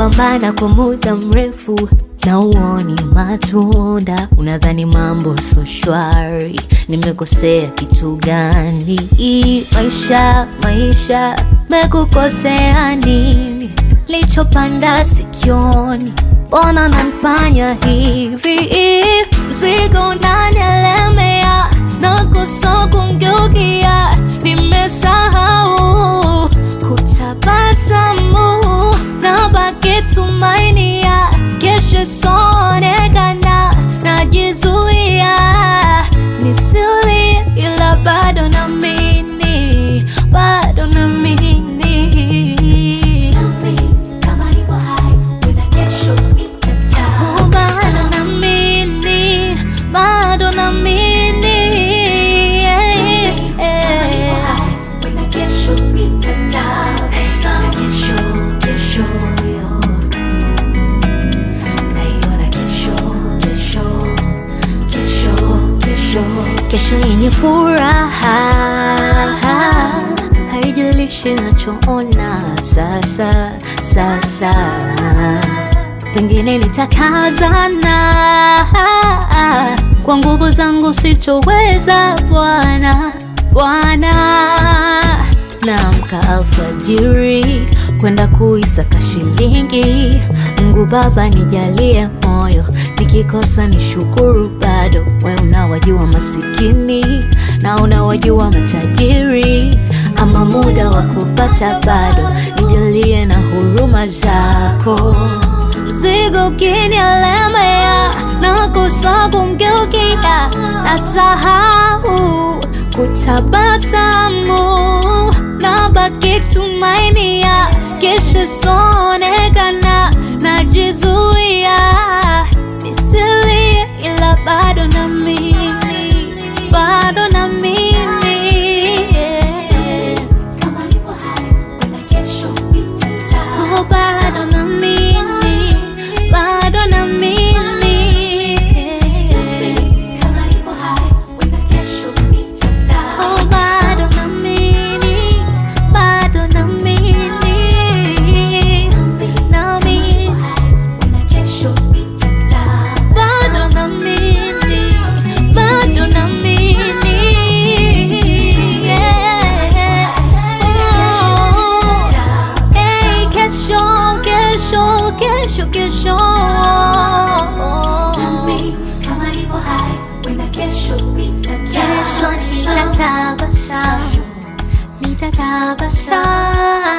umepambana kwa muda mrefu na uoni matunda, unadhani mambo so shwari. Nimekosea kitu gani? Maisha mekukosea nini? Lichopanda sikioni, mbona nanifanya hivi? Mzigo unanielemea, nakosa kumgeukia. Nimesahau kutabasamu, nabaki tumainia kesho sonekana. Najizuia nisilie, ila bado naamini, bado naamini. Kama nipo hai, wenda kesho nitatabasamu. Bado naamini, bado naamini. Kama nipo hai, wenda kesho nitatabasamu. Kesho kesho yenye furaha, haijalishi nachoona sasa. Pengine nitakazana, kwa nguvu zangu sitoweza Bwana. Naamka alfajiri kwenda kuisaka shilingi. Mungu Baba nijalie moyo, nikikosa nishukuru bado. We unawajua masikini na unawajua matajiri, ama muda wa kupata bado. Nijalie na huruma zako. Mzigo ukinielemea, nakosa kumgeukia. Nasahau kutabasamu, nabaki tumainia kesho sonekana. Najizuia nisilie, ila bado naamini, bado naamini. Kama nipo hai, wenda kesho nitatabasamu. Bado naamini, bado naamini. Kama nipo hai, wenda kesho nitatabasamu. Bado naamini, bado naamini. Kesho nami, kama nipo hai, wenda kesho nitatabasamu.